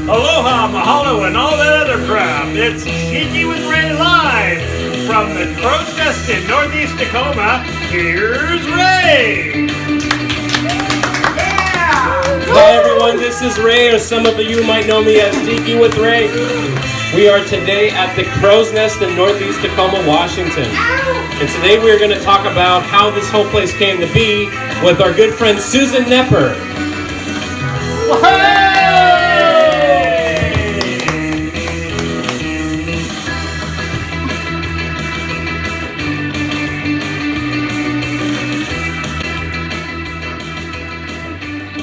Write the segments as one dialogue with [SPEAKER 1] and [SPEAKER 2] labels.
[SPEAKER 1] Aloha, mahalo, and all that other crap. It's Tiki with Ray live from the Crow's Nest in Northeast Tacoma. Here's Ray.
[SPEAKER 2] Hi everyone, this is Ray, or some of you might know me as Tiki with Ray. We are today at the Crow's Nest in Northeast Tacoma, Washington. And today we're going to talk about how this whole place came to be with our good friend Susan Knepper.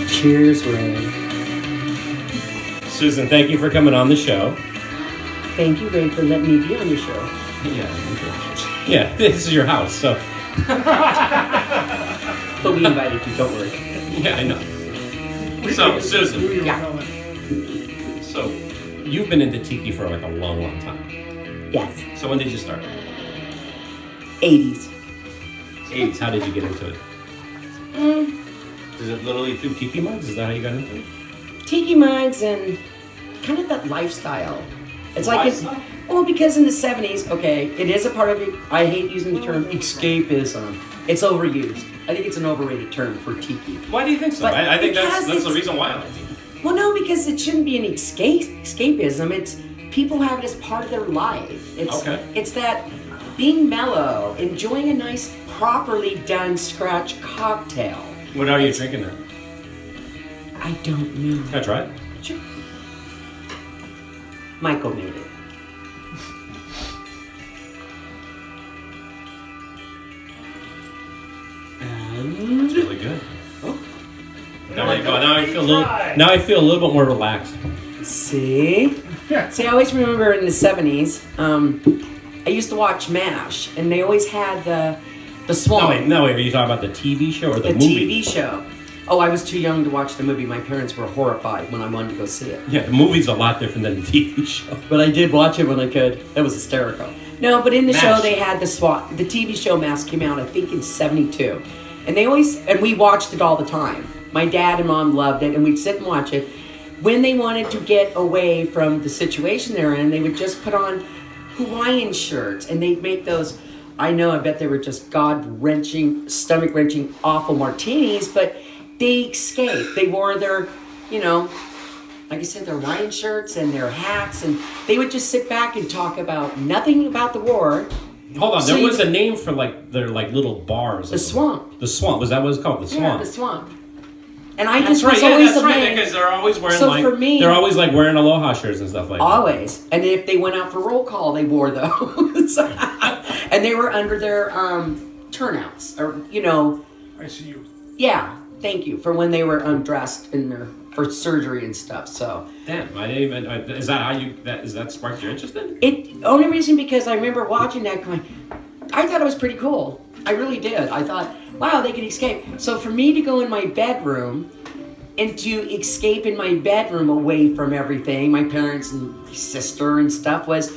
[SPEAKER 3] Cheers, Ray.
[SPEAKER 2] Susan, thank you for coming on the show.
[SPEAKER 3] Thank you, Ray, for letting me be on your show.
[SPEAKER 2] Yeah, this is your house, so.
[SPEAKER 3] But we invited you, don't worry.
[SPEAKER 2] Yeah, I know. So, Susan.
[SPEAKER 3] Yeah.
[SPEAKER 2] So, you've been into Tiki for like a long, long time.
[SPEAKER 3] Yes.
[SPEAKER 2] So when did you start?
[SPEAKER 3] 80s.
[SPEAKER 2] 80s. How did you get into it? Is it literally through Tiki mugs? Is that how you got into it?
[SPEAKER 3] Tiki mugs and kind of that lifestyle. It's like it's, well, because in the 70s, okay, it is a part of it. I hate using the term escapism. It's overused. I think it's an overrated term for Tiki.
[SPEAKER 2] Why do you think so? I think that's the reason why I like Tiki.
[SPEAKER 3] Well, no, because it shouldn't be an escapism. It's people have it as part of their life. It's that being mellow, enjoying a nice, properly done scratch cocktail.
[SPEAKER 2] What are you drinking then?
[SPEAKER 3] I don't know.
[SPEAKER 2] Can I try it?
[SPEAKER 3] Sure. Michael made it.
[SPEAKER 2] It's really good.
[SPEAKER 3] Oh.
[SPEAKER 2] Now I feel a little bit more relaxed.
[SPEAKER 3] See, I always remember in the 70s, I used to watch MASH, and they always had the swan.
[SPEAKER 2] No, wait. Are you talking about the TV show or the movie?
[SPEAKER 3] The TV show. Oh, I was too young to watch the movie. My parents were horrified when I wanted to go see it.
[SPEAKER 2] Yeah, the movie's a lot different than the TV show.
[SPEAKER 3] But I did watch it when I could. That was hysterical. No, but in the show they had the SWAT. The TV show MASH came out, I think, in '72, and we watched it all the time. My dad and mom loved it, and we'd sit and watch it. When they wanted to get away from the situation they're in, they would just put on Hawaiian shirts, and they'd make those. I bet they were just God-wrenching, stomach-wrenching, awful martinis, but they escaped. They wore their, like I said, their Hawaiian shirts and their hats, and they would just sit back and talk about nothing about the war.
[SPEAKER 2] Hold on, there was a name for their little bars.
[SPEAKER 3] The Swamp.
[SPEAKER 2] The Swamp, was that what it's called? The Swamp.
[SPEAKER 3] Yeah, the Swamp. And I just was always amazed.
[SPEAKER 2] Right, because they're always wearing
[SPEAKER 3] for me,
[SPEAKER 2] they're always wearing aloha shirts and stuff like that.
[SPEAKER 3] Always. And if they went out for roll call, they wore those. And they were under their turnouts, or
[SPEAKER 1] I see you.
[SPEAKER 3] Yeah, thank you for when they were undressed for surgery and stuff. So.
[SPEAKER 2] Damn, I didn't even. Is that sparked your interest in?
[SPEAKER 3] Only reason because I remember watching that going, I thought it was pretty cool. I really did. I thought, wow, they could escape. So for me to go in my bedroom and to escape in my bedroom away from everything, my parents and my sister and stuff, was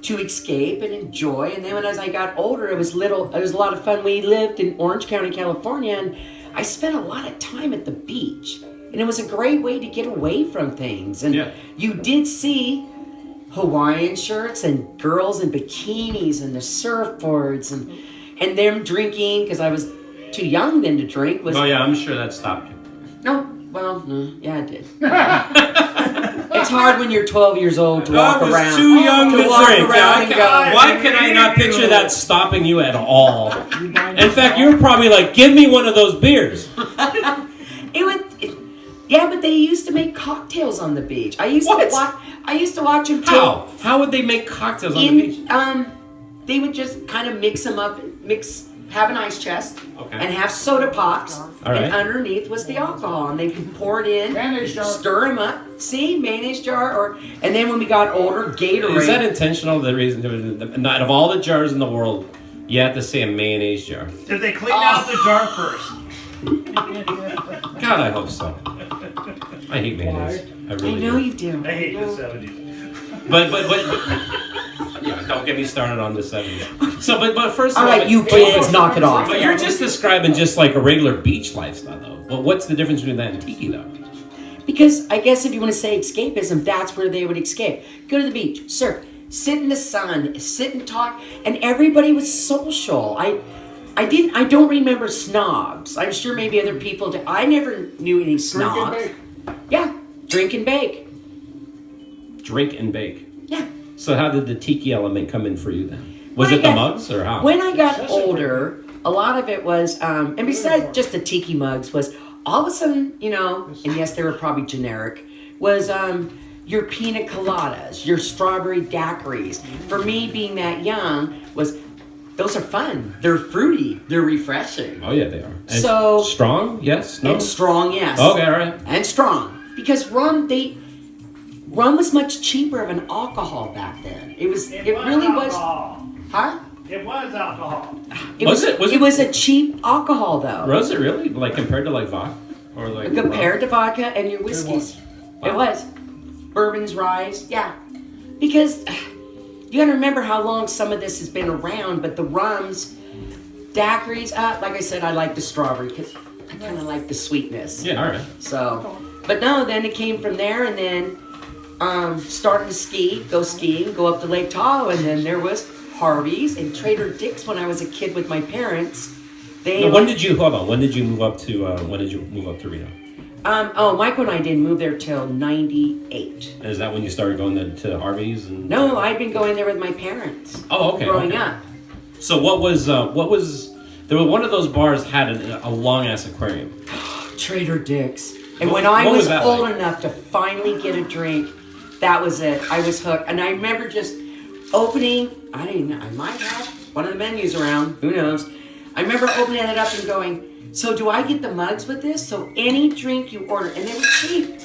[SPEAKER 3] to escape and enjoy. And then as I got older, it was a lot of fun. We lived in Orange County, California, and I spent a lot of time at the beach. And it was a great way to get away from things. And you did see Hawaiian shirts and girls in bikinis and the surfboards and them drinking, because I was too young then to drink.
[SPEAKER 2] I'm sure that stopped you.
[SPEAKER 3] No, it did. It's hard when you're 12 years old to walk around.
[SPEAKER 2] I was too young to drink.
[SPEAKER 3] Why
[SPEAKER 2] can I not picture that stopping you at all? In fact, you were probably like, give me one of those beers.
[SPEAKER 3] But they used to make cocktails on the beach. I used to watch them.
[SPEAKER 2] How would they make cocktails on the beach?
[SPEAKER 3] They would just kind of mix them up, have an ice chest, and have soda pops, and underneath was the alcohol, and they could pour it in, stir them up. See, mayonnaise jar, and then when we got older, Gatorade.
[SPEAKER 2] Is that intentional? The reason, out of all the jars in the world, you have to say a mayonnaise jar.
[SPEAKER 1] Did they clean out the jar first?
[SPEAKER 2] God, I hope so. I hate mayonnaise. I
[SPEAKER 3] know you do.
[SPEAKER 1] I hate the 70s.
[SPEAKER 2] But yeah, don't get me started on the 70s. So, but first of all,
[SPEAKER 3] you kids, knock it off.
[SPEAKER 2] But you're just describing just like a regular beach lifestyle, though. Well, what's the difference between that and Tiki, though?
[SPEAKER 3] Because I guess if you want to say escapism, that's where they would escape. Go to the beach, surf, sit in the sun, sit and talk, and everybody was social. I don't remember snobs. I'm sure maybe other people did. I never knew any snobs.
[SPEAKER 4] Drink and bake.
[SPEAKER 3] Yeah, drink and bake.
[SPEAKER 2] Drink and bake.
[SPEAKER 3] Yeah.
[SPEAKER 2] So how did the tiki element come in for you then? Was it the mugs or how?
[SPEAKER 3] When I got older, a lot of it was, and besides just the tiki mugs, was all of a sudden, you know, and yes, they were probably generic, was your pina coladas, your strawberry daiquiris. For me, being that young, those are fun. They're fruity. They're refreshing.
[SPEAKER 2] Oh yeah, they are. And
[SPEAKER 3] So
[SPEAKER 2] strong? Yes. No.
[SPEAKER 3] and strong, yes.
[SPEAKER 2] Okay, all right.
[SPEAKER 3] And strong because rum was much cheaper of an alcohol back then. It really was.
[SPEAKER 1] alcohol.
[SPEAKER 3] Huh?
[SPEAKER 1] It was alcohol.
[SPEAKER 2] Was it?
[SPEAKER 3] It was a cheap alcohol though.
[SPEAKER 2] Was it really? Like compared to like vodka or like
[SPEAKER 3] Compared to vodka and your whiskeys. It was. Bourbons, ryes, yeah. Because you gotta remember how long some of this has been around, but the rums, daiquiris, like I said, I like the strawberry because I kind of like the sweetness.
[SPEAKER 2] Yeah, all right.
[SPEAKER 3] So, but no, then it came from there and then started to go skiing, go up to Lake Tahoe, and then there was Harvey's and Trader Dick's when I was a kid with my parents.
[SPEAKER 2] When did you move up to Reno?
[SPEAKER 3] Michael and I didn't move there till 98.
[SPEAKER 2] And is that when you started going to Harvey's? And
[SPEAKER 3] No, I'd been going there with my parents.
[SPEAKER 2] Oh, okay.
[SPEAKER 3] Growing
[SPEAKER 2] okay.
[SPEAKER 3] up.
[SPEAKER 2] So what was there was one of those bars had a long ass aquarium.
[SPEAKER 3] Trader Dick's. And
[SPEAKER 2] What-
[SPEAKER 3] when I
[SPEAKER 2] what
[SPEAKER 3] was
[SPEAKER 2] was that
[SPEAKER 3] old
[SPEAKER 2] like?
[SPEAKER 3] enough to finally get a drink, that was it. I was hooked. And I remember just opening, I might have one of the menus around, who knows. I remember opening it up and going, so do I get the mugs with this? So any drink you order, and they were cheap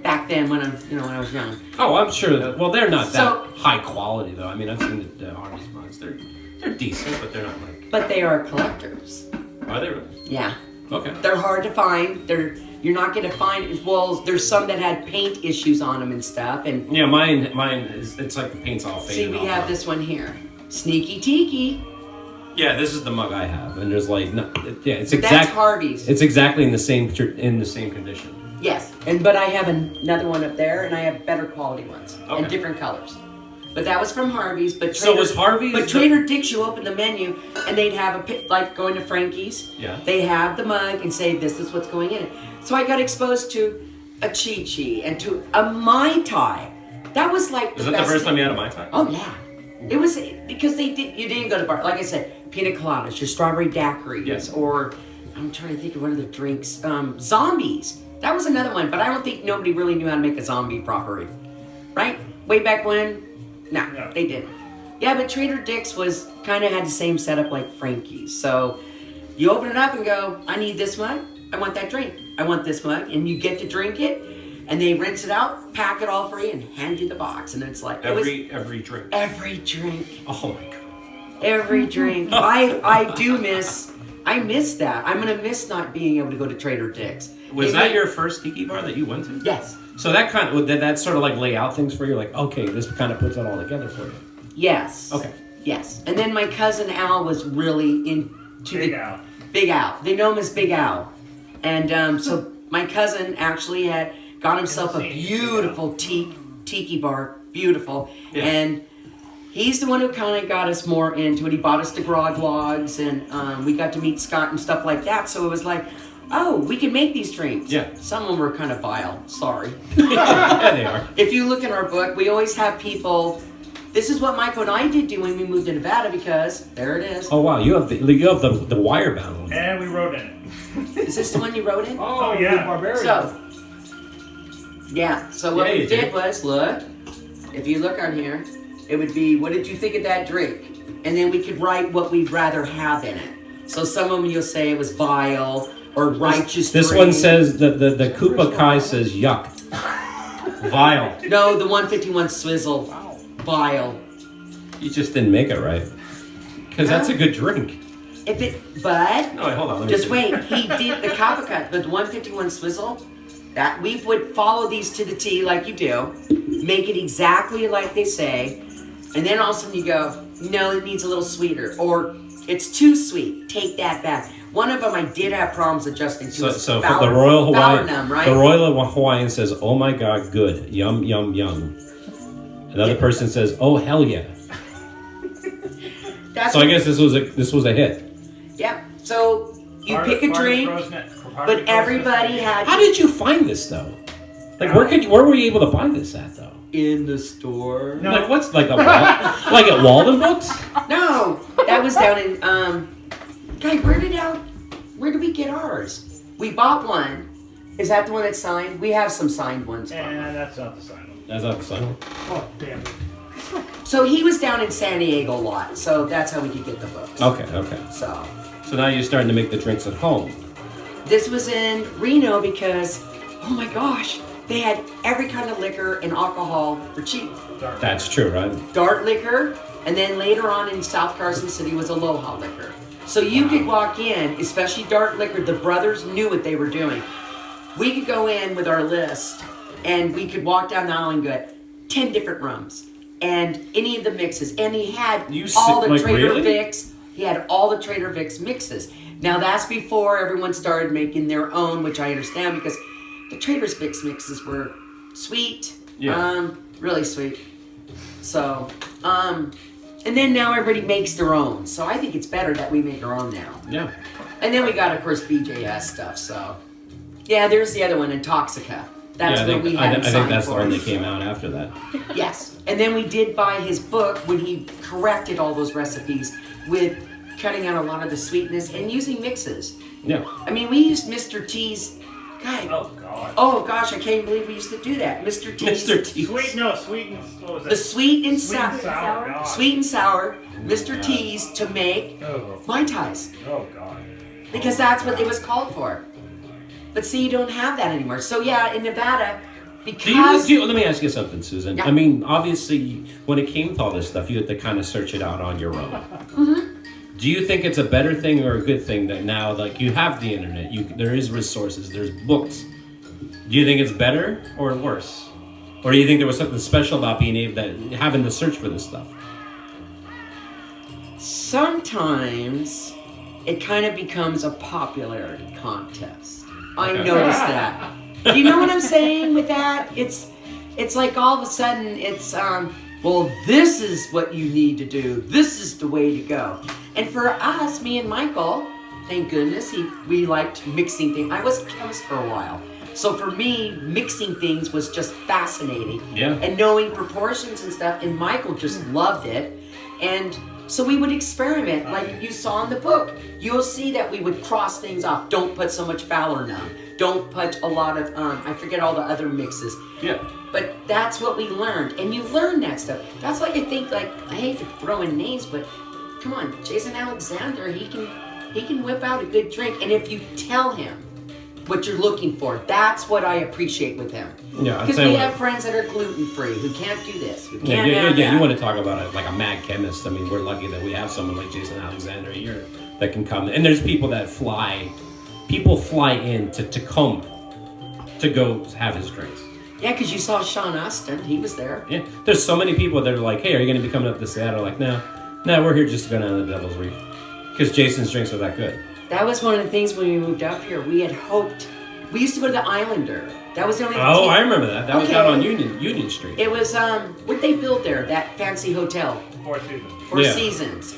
[SPEAKER 3] back then when I was young.
[SPEAKER 2] Oh, I'm sure. Well, they're not
[SPEAKER 3] So-
[SPEAKER 2] that high quality though. I mean, I've seen the Harvey's mugs. They're decent, but they're not like.
[SPEAKER 3] But they are collectors.
[SPEAKER 2] Are they really?
[SPEAKER 3] Yeah.
[SPEAKER 2] Okay.
[SPEAKER 3] They're hard to find. You're not going to find, well, there's some that had paint issues on them and stuff. And
[SPEAKER 2] Yeah, mine is. It's like the paint's all faded.
[SPEAKER 3] see, we
[SPEAKER 2] off.
[SPEAKER 3] have this one here. Sneaky Tiki.
[SPEAKER 2] Yeah, this is the mug I have, and there's like it's
[SPEAKER 3] That's
[SPEAKER 2] exact.
[SPEAKER 3] Harvey's.
[SPEAKER 2] It's exactly in the same condition.
[SPEAKER 3] Yes, but I have another one up there, and I have better quality ones
[SPEAKER 2] Okay.
[SPEAKER 3] and different colors. But that was from Harvey's. But
[SPEAKER 2] So was Harvey's
[SPEAKER 3] But
[SPEAKER 2] the-
[SPEAKER 3] Trader Dick's, you open the menu, and they'd have like going to Frankie's.
[SPEAKER 2] Yeah.
[SPEAKER 3] They have the mug and say this is what's going in it. So I got exposed to a Chi-Chi and to a Mai Tai. That was like
[SPEAKER 2] Is that the first time you had a Mai Tai?
[SPEAKER 3] Oh yeah, it was because you didn't go to bar. Like I said, pina coladas, your strawberry daiquiris,
[SPEAKER 2] Yes.
[SPEAKER 3] or I'm trying to think of one of the drinks. Zombies. That was another one, but I don't think nobody really knew how to make a zombie properly, right? Way back when, no, they didn't. Yeah, but Trader Dick's was kind of had the same setup like Frankie's. So you open it up and go, I need this mug. I want that drink. I want this mug, and you get to drink it. And they rinse it out, pack it all for you, and hand you the box. And it's like
[SPEAKER 2] Every drink.
[SPEAKER 3] every drink,
[SPEAKER 2] Oh my god.
[SPEAKER 3] every drink. I miss that. I'm gonna miss not being able to go to Trader Dick's.
[SPEAKER 2] Was that your first tiki bar that you went to?
[SPEAKER 3] Yes.
[SPEAKER 2] So did that sort of like lay out things for you? Like, okay, this kind of puts it all together for you.
[SPEAKER 3] Yes.
[SPEAKER 2] Okay.
[SPEAKER 3] Yes. And then my cousin Al was really into
[SPEAKER 1] Big Al.
[SPEAKER 3] Big Al. They know him as Big Al. And so my cousin actually had got himself a beautiful tiki bar. Beautiful.
[SPEAKER 2] Yeah.
[SPEAKER 3] And he's the one who kind of got us more into it. He bought us the grog logs, and we got to meet Scott and stuff like that. So it was like, oh, we can make these drinks.
[SPEAKER 2] Yeah.
[SPEAKER 3] Some of them were kind of vile. Sorry.
[SPEAKER 2] Yeah, they are.
[SPEAKER 3] If you look in our book, we always have people. This is what Michael and I did do when we moved to Nevada because there it is.
[SPEAKER 2] Oh wow, you have the wire bound one.
[SPEAKER 1] And we wrote in it.
[SPEAKER 3] Is this the one you wrote in?
[SPEAKER 4] Oh,
[SPEAKER 1] yeah.
[SPEAKER 4] yeah. Barbarian.
[SPEAKER 3] So, yeah. So what
[SPEAKER 2] Yeah,
[SPEAKER 3] we
[SPEAKER 2] you
[SPEAKER 3] did
[SPEAKER 2] did.
[SPEAKER 3] was look. If you look on here, it would be, what did you think of that drink? And then we could write what we'd rather have in it. So some of them you'll say it was vile or righteous.
[SPEAKER 2] This
[SPEAKER 3] drink.
[SPEAKER 2] one says the Koopa Kai says yuck. Vile.
[SPEAKER 3] No, the 151 swizzle. Vile.
[SPEAKER 2] You just didn't make it right. Because that's a good drink.
[SPEAKER 3] But
[SPEAKER 2] No, wait, hold on. Let me
[SPEAKER 3] just
[SPEAKER 2] see.
[SPEAKER 3] wait. He did the Kappa Cut, but the 151 swizzle. That we would follow these to the T like you do, make it exactly like they say, and then all of a sudden you go, no, it needs a little sweeter, or it's too sweet. Take that back. One of them I did have problems adjusting to.
[SPEAKER 2] So for the Royal Hawaiian,
[SPEAKER 3] right?
[SPEAKER 2] the Royal Hawaiian says, "Oh my God, good, yum yum yum." Another person says, "Oh hell yeah." So I guess this was a hit.
[SPEAKER 3] Yep. So you pick a drink, but everybody had.
[SPEAKER 2] How did you find this though? Like where were you able to buy this at though?
[SPEAKER 3] In the store.
[SPEAKER 2] No. Like what's like a like at Walden Books?
[SPEAKER 3] No, that was down in Guy, where did we get ours? We bought one. Is that the one that's signed? We have some signed ones.
[SPEAKER 1] Yeah, that's not the signed one.
[SPEAKER 2] That's not the sign one.
[SPEAKER 1] Oh, damn it.
[SPEAKER 3] So he was down in San Diego a lot, so that's how we could get the books.
[SPEAKER 2] Okay.
[SPEAKER 3] So
[SPEAKER 2] now you're starting to make the drinks at home.
[SPEAKER 3] this was in Reno because, oh my gosh, they had every kind of liquor and alcohol for cheap.
[SPEAKER 2] That's true, right?
[SPEAKER 3] Dart liquor, and then later on in South Carson City was Aloha liquor. So you could walk in, especially Dart liquor, the brothers knew what they were doing. We could go in with our list, and we could walk down the aisle and get 10 different rums, and any of the mixes. And he had all the Trader Vic's. He had all the Trader Vic's mixes. Now that's before everyone started making their own, which I understand because the Trader Vic's mixes were sweet, really sweet. So, and then now everybody makes their own. So I think it's better that we make our own now.
[SPEAKER 2] Yeah.
[SPEAKER 3] And then we got, of course, BJS stuff. So, yeah, there's the other one, Intoxica. That's what we had.
[SPEAKER 2] I think that's the one that came out after that.
[SPEAKER 3] Yes, and then we did buy his book when he corrected all those recipes with cutting out a lot of the sweetness and using mixes.
[SPEAKER 2] Yeah.
[SPEAKER 3] I mean, we used Mr. T's. God.
[SPEAKER 1] Oh God.
[SPEAKER 3] Oh gosh, I can't believe we used to do that. Mr. T's.
[SPEAKER 2] Mr. T.
[SPEAKER 1] Sweet and what was it?
[SPEAKER 3] The sweet and
[SPEAKER 1] Sweet and sour. God.
[SPEAKER 3] Sweet and sour. Mr. T's to make Mai Tais.
[SPEAKER 1] Oh God.
[SPEAKER 3] Because that's what it was called for. But see, you don't have that anymore. So yeah, in Nevada, because...
[SPEAKER 2] Let me ask you something, Susan.
[SPEAKER 3] Yeah.
[SPEAKER 2] I mean, obviously, when it came to all this stuff, you had to kind of search it out on your own.
[SPEAKER 3] Mm-hmm.
[SPEAKER 2] Do you think it's a better thing or a good thing that now, like, you have the internet, there is resources, there's books. Do you think it's better or worse? Or do you think there was something special about being able to, having to search for this stuff?
[SPEAKER 3] Sometimes it kind of becomes a popularity contest. I noticed that. Do you know what I'm saying with that? It's like all of a sudden it's well, this is what you need to do. This is the way to go. And for us, me and Michael, thank goodness, we liked mixing things. I was a chemist for a while. So for me, mixing things was just fascinating.
[SPEAKER 2] Yeah.
[SPEAKER 3] And knowing proportions and stuff. And Michael just loved it. And so we would experiment, like you saw in the book. You'll see that we would cross things off. Don't put so much Fowler Numb. Don't put a lot of, I forget all the other mixes.
[SPEAKER 2] Yeah.
[SPEAKER 3] But that's what we learned. And you learn that stuff. That's like, I think, like, I hate to throw in names, but come on, Jason Alexander, he can whip out a good drink. And if you tell him what you're looking for, that's what I appreciate with him.
[SPEAKER 2] Yeah,
[SPEAKER 3] because we have friends that are gluten-free, who can't do this, who can't have that.
[SPEAKER 2] You want to talk about it like a mad chemist. I mean, we're lucky that we have someone like Jason Alexander here that can come. And there's people that fly in to Tacoma to go have his drinks.
[SPEAKER 3] Yeah, because you saw Sean Austin, he was there.
[SPEAKER 2] Yeah, there's so many people that are like, hey, are you going to be coming up to Seattle? Like, no, we're here just to go down to the Devil's Reef. Because Jason's drinks are that good.
[SPEAKER 3] That was one of the things when we moved up here. We had hoped. We used to go to the Islander. That was the only.
[SPEAKER 2] Oh, I remember that. That was down on Union Street.
[SPEAKER 3] It was what they built there, that fancy hotel. Four Seasons.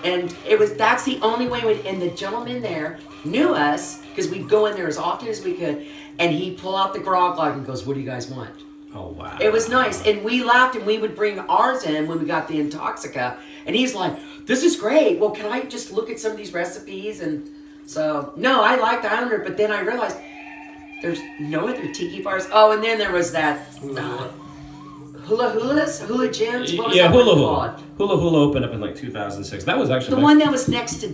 [SPEAKER 3] And that's the only way. And the gentleman there knew us because we'd go in there as often as we could, and he'd pull out the grog log and goes, "What do you guys want?"
[SPEAKER 2] Oh wow.
[SPEAKER 3] It was nice, and we laughed, and we would bring ours in when we got the Intoxica, and he's like, "This is great. Well, can I just look at some of these recipes?" And so, no, I liked the Islander, but then I realized there's no other tiki bars. Oh, and then there was that Hula Gyms. What was that
[SPEAKER 2] Hula
[SPEAKER 3] one
[SPEAKER 2] Hula.
[SPEAKER 3] called?
[SPEAKER 2] Hula Hula opened up in like 2006. That was actually
[SPEAKER 3] the one that was next to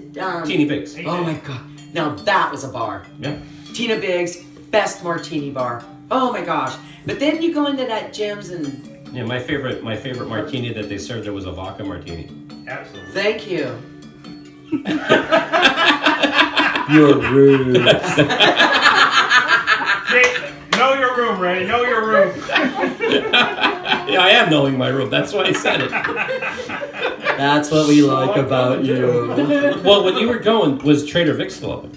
[SPEAKER 2] Teeny Biggs.
[SPEAKER 3] Oh my God! Now that was a bar.
[SPEAKER 2] Yeah.
[SPEAKER 3] Tina Biggs, best martini bar. Oh my gosh! But then you go into that gyms and.
[SPEAKER 2] Yeah, my favorite martini that they served there was a vodka martini.
[SPEAKER 1] Absolutely.
[SPEAKER 3] Thank you.
[SPEAKER 2] You're rude.
[SPEAKER 1] Know your room, Ray. Know your room.
[SPEAKER 2] Yeah, I am knowing my room. That's why I said it.
[SPEAKER 3] That's what we like about you.
[SPEAKER 2] Well, when you were going, was Trader Vic's still open?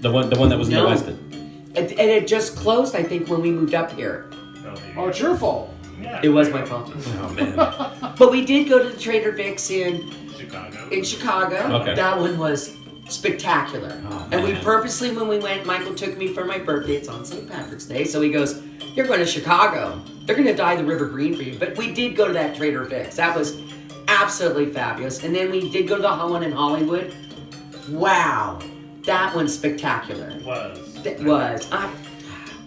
[SPEAKER 2] The one that was in the
[SPEAKER 3] No.
[SPEAKER 2] Weston.
[SPEAKER 3] And it just closed, I think, when we moved up here.
[SPEAKER 4] Oh, it's your fault.
[SPEAKER 1] Yeah,
[SPEAKER 3] It was my fault.
[SPEAKER 2] Oh man.
[SPEAKER 3] But we did go to the Trader Vic's in
[SPEAKER 1] Chicago.
[SPEAKER 3] Chicago.
[SPEAKER 2] Okay.
[SPEAKER 3] That one was spectacular.
[SPEAKER 2] Oh,
[SPEAKER 3] and we
[SPEAKER 2] man.
[SPEAKER 3] purposely, when we went, Michael took me for my birthday. It's on St. Patrick's Day. So he goes, "You're going to Chicago. They're going to dye the river green for you." But we did go to that Trader Vic's. That was absolutely fabulous. And then we did go to the one in Hollywood. Wow. That one's spectacular.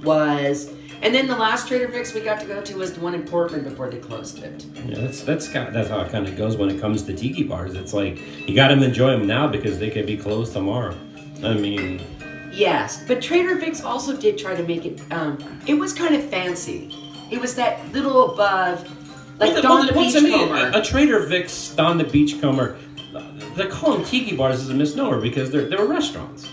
[SPEAKER 3] Was. And then the last Trader Vic's we got to go to was the one in Portland before they closed it.
[SPEAKER 2] Yeah, that's how it kind of goes when it comes to tiki bars. It's like you got to enjoy them now because they could be closed tomorrow. I mean,
[SPEAKER 3] Yes, but Trader Vic's also did try to make it. It was kind of fancy. It was that little above, like Don the Beachcomber.
[SPEAKER 2] A Trader Vic's Don the Beachcomber. They call them tiki bars is a misnomer because they were restaurants.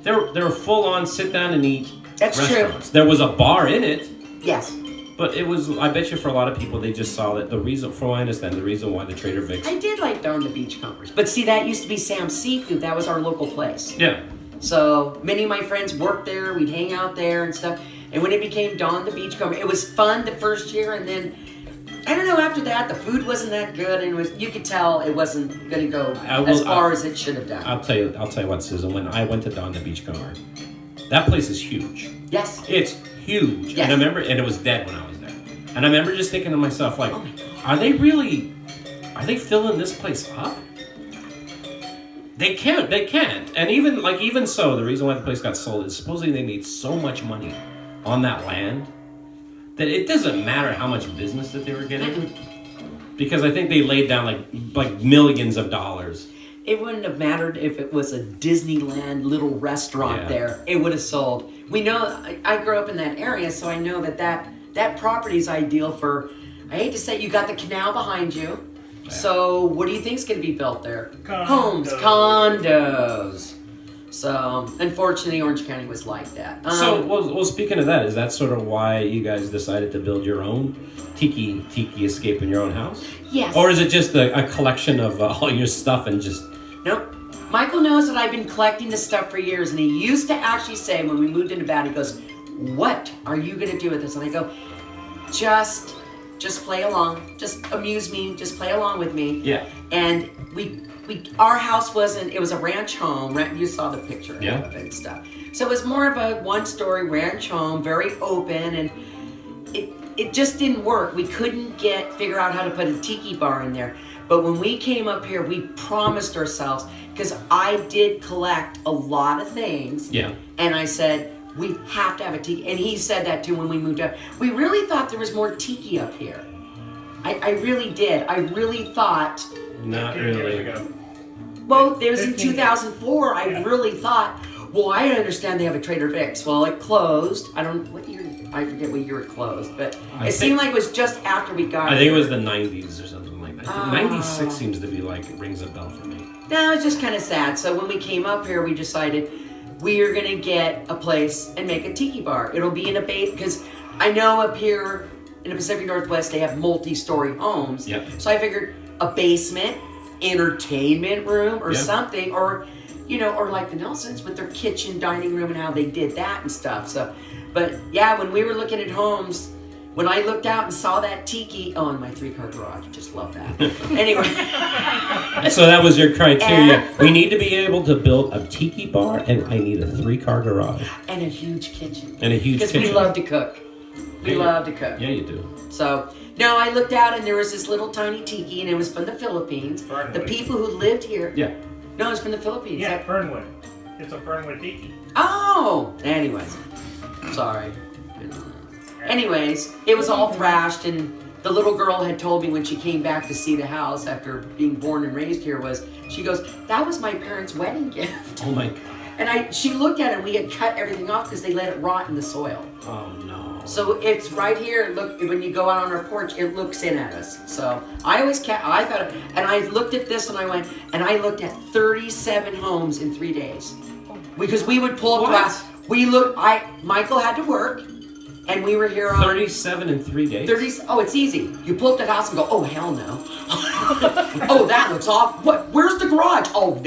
[SPEAKER 2] They were full on sit down and eat.
[SPEAKER 3] That's
[SPEAKER 2] restaurants. There was a bar in it.
[SPEAKER 3] Yes.
[SPEAKER 2] But it was, I bet you for a lot of people, they just saw that the reason, from what I understand, the reason why the Trader Vic's.
[SPEAKER 3] I did like Don the Beachcombers. But see, that used to be Sam's Seafood. That was our local place.
[SPEAKER 2] Yeah.
[SPEAKER 3] So many of my friends worked there. We'd hang out there and stuff. And when it became Don the Beachcomber, it was fun the first year. And then, I don't know, after that, the food wasn't that good. And you could tell it wasn't going to go as far as it should have done.
[SPEAKER 2] I'll tell you what, Susan, when I went to Don the Beachcomber, that place is huge.
[SPEAKER 3] Yes.
[SPEAKER 2] It's huge.
[SPEAKER 3] Yes.
[SPEAKER 2] And I remember, and it was dead when I was there. And I remember just thinking to myself, like,
[SPEAKER 3] Oh my God.
[SPEAKER 2] are they filling this place up? They can't. And even so, the reason why the place got sold is supposedly they made so much money on that land that it doesn't matter how much business that they were getting. Because I think they laid down like millions of dollars.
[SPEAKER 3] It wouldn't have mattered if it was a Disneyland little restaurant there. It would have sold. We know, I grew up in that area, so I know that property is ideal for, I hate to say, you got the canal behind you.
[SPEAKER 2] Yeah.
[SPEAKER 3] So what do you think is going to be built there?
[SPEAKER 1] Condos.
[SPEAKER 3] Homes, condos. So unfortunately, Orange County was like that.
[SPEAKER 2] Well, speaking of that, is that sort of why you guys decided to build your own Tiki escape in your own house?
[SPEAKER 3] Yes.
[SPEAKER 2] Or is it just a collection of all your stuff and just...
[SPEAKER 3] Nope. Michael knows that I've been collecting this stuff for years, and he used to actually say when we moved into Nevada, he goes, "What are you going to do with this?" And I go, just play along. Just amuse me. Just play along with me.
[SPEAKER 2] Yeah.
[SPEAKER 3] And our house it was a ranch home. You saw the picture of it and stuff. So it was more of a one-story ranch home, very open, and it just didn't work. We couldn't figure out how to put a tiki bar in there. But when we came up here, we promised ourselves, because I did collect a lot of things.
[SPEAKER 2] Yeah.
[SPEAKER 3] And I said, we have to have a tiki. And he said that too when we moved up. We really thought there was more tiki up here. I really did. I really thought.
[SPEAKER 2] Not
[SPEAKER 1] 15 years
[SPEAKER 2] really.
[SPEAKER 1] ago.
[SPEAKER 3] Well, it was in
[SPEAKER 1] 15 years.
[SPEAKER 3] 2004. I really thought, well, I understand they have a Trader Vic's. Well, it closed. I forget what year it closed, but it seemed like it was just after we got
[SPEAKER 2] I think
[SPEAKER 3] here.
[SPEAKER 2] it was the 90s or something like that. 96 seems to be like, it rings a bell for me.
[SPEAKER 3] No, it's just kind of sad. So when we came up here, we decided we are going to get a place and make a tiki bar. It'll be in a base, because I know up here in the Pacific Northwest, they have multi-story homes.
[SPEAKER 2] Yep.
[SPEAKER 3] So I figured a basement, entertainment room, or
[SPEAKER 2] Yep.
[SPEAKER 3] something, or like the Nelsons with their kitchen, dining room, and how they did that and stuff. So, but yeah, when we were looking at homes, when I looked out and saw that tiki, and my 3-car garage, just love that. Anyway.
[SPEAKER 2] So that was your criteria.
[SPEAKER 3] And-
[SPEAKER 2] We need to be able to build a tiki bar, and I need a 3-car garage.
[SPEAKER 3] And a huge kitchen.
[SPEAKER 2] And a huge
[SPEAKER 3] Because
[SPEAKER 2] kitchen.
[SPEAKER 3] we love to cook. We
[SPEAKER 2] Yeah.
[SPEAKER 3] love to cook.
[SPEAKER 2] Yeah, you do.
[SPEAKER 3] So, no, I looked out and there was this little tiny tiki, and it was from the Philippines.
[SPEAKER 1] Fernwood.
[SPEAKER 3] The people who lived here.
[SPEAKER 2] Yeah.
[SPEAKER 3] No, it's from the Philippines.
[SPEAKER 1] Yeah, Fernwood. It's a Fernwood Tiki.
[SPEAKER 3] Oh! Anyways. Sorry. Anyways, it was all thrashed, and the little girl had told me when she came back to see the house after being born and raised here she goes, "That was my parents' wedding gift."
[SPEAKER 2] Oh my God.
[SPEAKER 3] And she looked at it, and we had cut everything off because they let it rot in the soil.
[SPEAKER 2] Oh no.
[SPEAKER 3] So it's right here. Look, when you go out on our porch, it looks in at us. So I thought, and I looked at this, and I looked at 37 homes in 3 days, because we would pull up
[SPEAKER 2] What?
[SPEAKER 3] glass. Michael had to work, And we were here on
[SPEAKER 2] 37 in 3 days.
[SPEAKER 3] 30. Oh, it's easy. You pull up the house and go, oh hell no. Oh, that looks off. What? Where's the garage? Oh,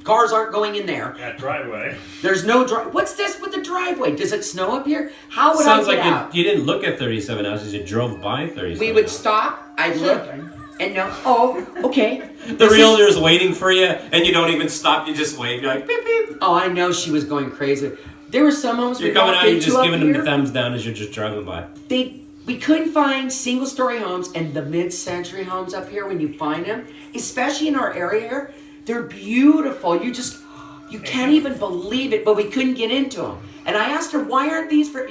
[SPEAKER 3] cars aren't going in there.
[SPEAKER 1] That driveway.
[SPEAKER 3] There's no drive. What's this with the driveway? Does it snow up here? How would
[SPEAKER 2] Sounds
[SPEAKER 3] I get
[SPEAKER 2] like
[SPEAKER 3] out?
[SPEAKER 2] you didn't look at 37 houses. You drove by 37.
[SPEAKER 3] We would stop. I'd look and no. Oh, okay.
[SPEAKER 2] The realtor's waiting for you, and you don't even stop. You just wave. You're like beep beep.
[SPEAKER 3] Oh, I know she was going crazy. There were some homes
[SPEAKER 2] You're
[SPEAKER 3] we
[SPEAKER 2] coming
[SPEAKER 3] walked
[SPEAKER 2] out. You're
[SPEAKER 3] into
[SPEAKER 2] just
[SPEAKER 3] up
[SPEAKER 2] giving them
[SPEAKER 3] here.
[SPEAKER 2] the thumbs down as you're just driving by.
[SPEAKER 3] We couldn't find single-story homes, and the mid-century homes up here, when you find them, especially in our area here, they're beautiful. You can't even believe it, but we couldn't get into them. And I asked her, why aren't these for,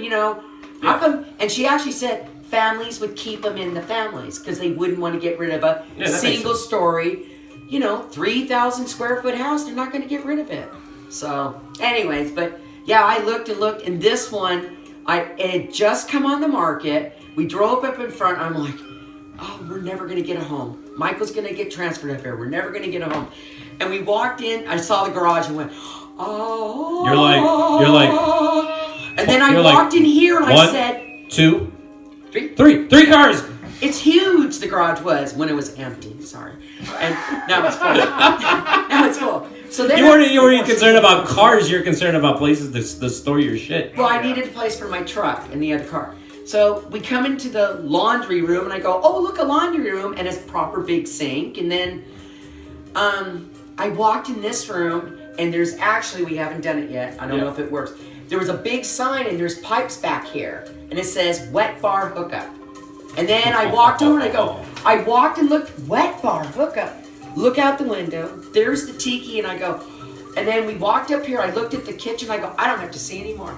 [SPEAKER 3] how come? And she actually said families would keep them in the families because they wouldn't want to get rid of a single-story, 3,000 square foot house. They're not going to get rid of it. So, anyways, but yeah, I looked, and this one, it had just come on the market. We drove up in front. I'm like, oh, we're never going to get a home. Michael's going to get transferred up here. We're never going to get a home. And we walked in. I saw the garage and went, oh.
[SPEAKER 2] You're like.
[SPEAKER 3] And then I walked in here and I said.
[SPEAKER 2] 1, 2, 3. 3 cars.
[SPEAKER 3] It's huge, the garage was, when it was empty. Sorry. And now it's full. Now it's full. So then
[SPEAKER 2] you weren't concerned about cars. You're concerned about places to store your shit.
[SPEAKER 3] Well, I needed a place for my truck and the other car. So we come into the laundry room and I go, oh, look, a laundry room, and it's a proper big sink. And then I walked in this room and there's actually, we haven't done it yet. I don't know if it works. There was a big sign and there's pipes back here and it says wet bar hookup. And then I walked over and I walked and looked, wet bar hookup. Look out the window. There's the Tiki and I go, and then we walked up here. I looked at the kitchen. I go, I don't have to see anymore.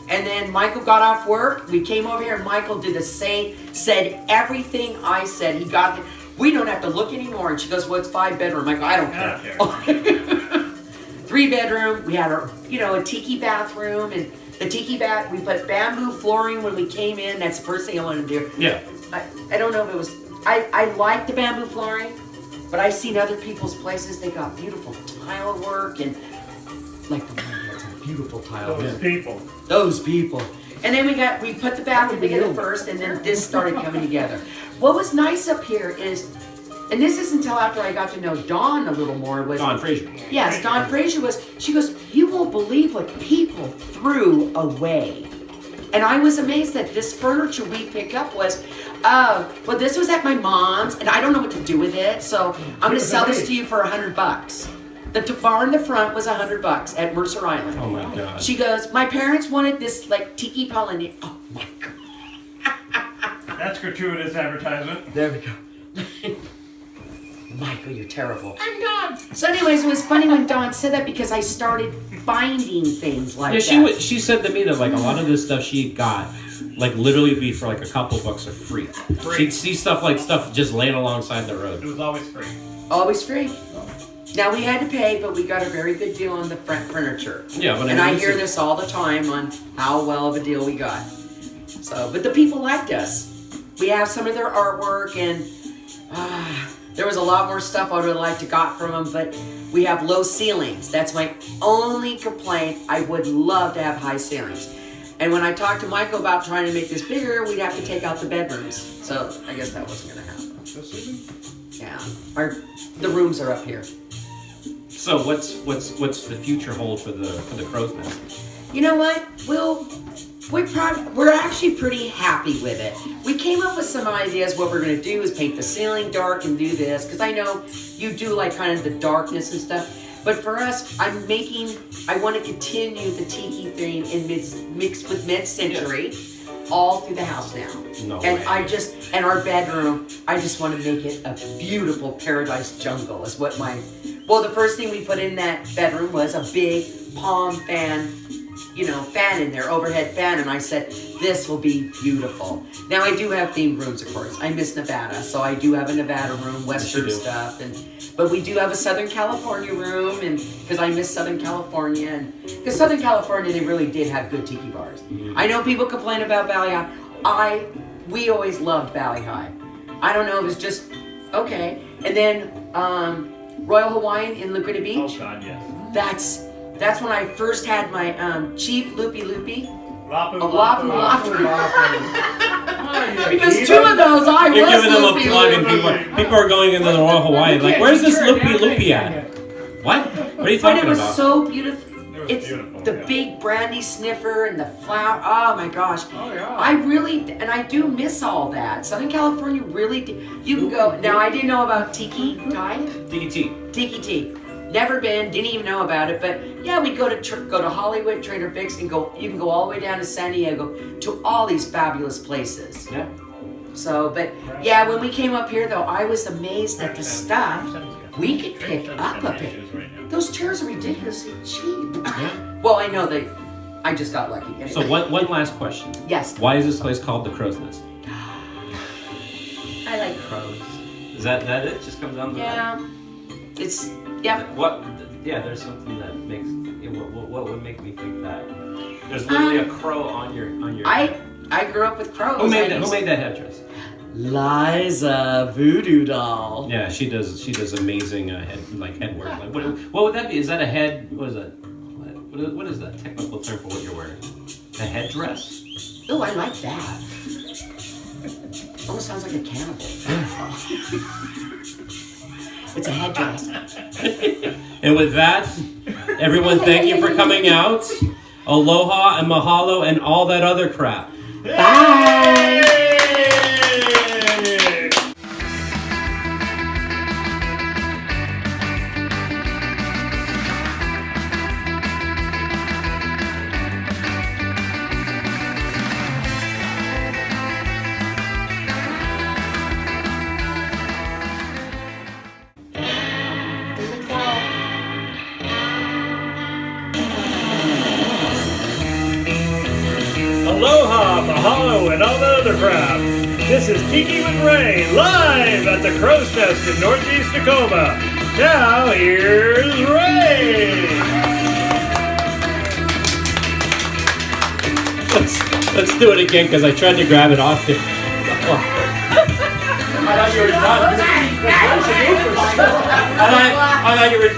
[SPEAKER 3] And then Michael got off work. We came over here and Michael did the same, said everything I said. He got it. We don't have to look anymore. And she goes, well, it's 5 bedroom. I go, I don't care. 3 bedroom. We had a Tiki bathroom, and the Tiki bath, we put bamboo flooring when we came in. That's the first thing I wanted to do.
[SPEAKER 2] Yeah.
[SPEAKER 3] I don't know if it was, I like the bamboo flooring, but I've seen other people's places. They got beautiful tile work and like the one that's a beautiful tile work. Those people. And then we put the bathroom together first, and then this started coming together. What was nice up here is, and this is until after I got to know Dawn a little more, was
[SPEAKER 2] Dawn Frazier.
[SPEAKER 3] Yes, Dawn Frazier she goes, you won't believe what people threw away. And I was amazed that this furniture we picked up was, well, this was at my mom's, and I don't know what to do with it, so I'm going to sell this to you for $100. The bar in the front was $100 at Mercer Island.
[SPEAKER 2] Oh my God.
[SPEAKER 3] She goes, my parents wanted this like Tiki Polynesian. Oh my God.
[SPEAKER 1] That's gratuitous advertisement.
[SPEAKER 3] There we go. Michael, you're terrible. I'm Dawn. So anyways, it was funny when Dawn said that because I started finding things like that.
[SPEAKER 2] She said to me that like a lot of this stuff she got like literally be for like a couple bucks or free. She'd see stuff just laying alongside the road.
[SPEAKER 1] It was always free.
[SPEAKER 3] Always free. Now we had to pay, but we got a very good deal on the furniture.
[SPEAKER 2] Yeah, but
[SPEAKER 3] I hear this all the time on how well of a deal we got. So, but the people liked us. We have some of their artwork, and there was a lot more stuff I would have liked to got from them, but we have low ceilings. That's my only complaint. I would love to have high ceilings. And when I talked to Michael about trying to make this bigger, we'd have to take out the bedrooms. So I guess that wasn't going to happen. Yeah, the rooms are up here.
[SPEAKER 2] So what's the future hold for the Crow's Nest?
[SPEAKER 3] You know what? We're actually pretty happy with it. We came up with some ideas. What we're going to do is paint the ceiling dark and do this, because I know you do like kind of the darkness and stuff. But for us, I want to continue the Tiki theme mixed with mid-century all through the house now.
[SPEAKER 2] No
[SPEAKER 3] and
[SPEAKER 2] way.
[SPEAKER 3] And our bedroom, I just want to make it a beautiful paradise jungle is what the first thing we put in that bedroom was a big palm fan, fan in there, overhead fan, and I said, this will be beautiful. Now I do have themed rooms, of course. I miss Nevada, so I do have a Nevada room, Western stuff, but we do have a Southern California room, and because I miss Southern California, and because Southern California, they really did have good tiki bars. Mm-hmm. I know people complain about Valley High. We always loved Valley High. I don't know, it was just okay. And then Royal Hawaiian in Laguna Beach.
[SPEAKER 1] Oh God, yes.
[SPEAKER 3] That's when I first had my Chief Loopy.
[SPEAKER 1] Lapu,
[SPEAKER 3] Lapu,
[SPEAKER 1] Lapu,
[SPEAKER 3] Lapu.
[SPEAKER 1] Lapu.
[SPEAKER 3] Because two of those I
[SPEAKER 2] You're
[SPEAKER 3] was
[SPEAKER 2] giving them a
[SPEAKER 3] loopy,
[SPEAKER 2] plug, and
[SPEAKER 3] loopy.
[SPEAKER 2] people are going into the Royal Hawaii. Like, where's this loopy at? What? What are you
[SPEAKER 3] But
[SPEAKER 2] talking
[SPEAKER 3] it was
[SPEAKER 2] about?
[SPEAKER 3] so beautiful.
[SPEAKER 1] It was
[SPEAKER 3] It's
[SPEAKER 1] beautiful,
[SPEAKER 3] the
[SPEAKER 1] yeah.
[SPEAKER 3] big brandy sniffer and the flower. Oh my gosh.
[SPEAKER 1] Oh, yeah.
[SPEAKER 3] I really, and I do miss all that. Southern California really, you can go. Now, I didn't know about Tiki, Guy.
[SPEAKER 2] Tiki.
[SPEAKER 3] Tiki Tea. Never been, didn't even know about it. But yeah, we go to Hollywood, Trader Vic's, and go. You can go all the way down to San Diego to all these fabulous places.
[SPEAKER 2] Yeah.
[SPEAKER 3] So, but yeah, when we came up here though, I was amazed at the stuff we could pick up a bit. Those chairs are ridiculously cheap.
[SPEAKER 2] Yeah.
[SPEAKER 3] Well, I know I just got lucky. Anyway.
[SPEAKER 2] So one last question.
[SPEAKER 3] Yes.
[SPEAKER 2] Why is this place called the Crow's Nest?
[SPEAKER 3] I like crows.
[SPEAKER 2] Is that it? Just comes down to
[SPEAKER 3] Yeah. It's yeah.
[SPEAKER 2] that? What? Yeah, there's something that makes. What would make me think that? There's literally a crow on your.
[SPEAKER 3] I grew up with crows.
[SPEAKER 2] Who made that headdress?
[SPEAKER 3] Liza Voodoo Doll.
[SPEAKER 2] Yeah, she does amazing head work. Like what would that be? Is that a head? What is that? What is that technical term for what you're wearing? A headdress?
[SPEAKER 3] Oh, I like that. Almost sounds like a cannibal. It's a headdress.
[SPEAKER 2] And with that, everyone, thank you for coming out. Aloha and mahalo and all that other crap.
[SPEAKER 3] Bye.
[SPEAKER 1] Aloha, mahalo, and all that other crap. This is Tiki with Ray, live at the Crow's Nest in Northeast Tacoma. Now, here's Ray.
[SPEAKER 2] Let's do it again because I tried to grab it off you. I thought you were done. I thought you were.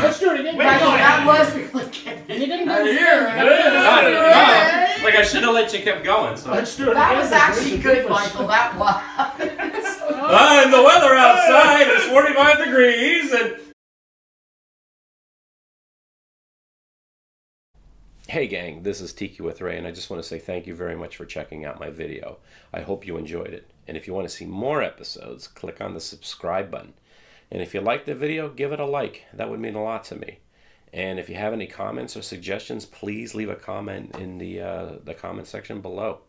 [SPEAKER 4] Let's do it again.
[SPEAKER 3] Michael, that was really good.
[SPEAKER 4] You didn't
[SPEAKER 3] I
[SPEAKER 4] do
[SPEAKER 3] hear
[SPEAKER 4] it.
[SPEAKER 2] Like I should have let you keep going. So.
[SPEAKER 4] Let's do it
[SPEAKER 3] That
[SPEAKER 4] again.
[SPEAKER 3] was actually good, Michael. That was.
[SPEAKER 2] And the weather outside is 45 degrees and. Hey gang, this is Tiki with Ray, and I just want to say thank you very much for checking out my video. I hope you enjoyed it. And if you want to see more episodes, click on the subscribe button. And if you liked the video, give it a like. That would mean a lot to me. And if you have any comments or suggestions, please leave a comment in the comment section below.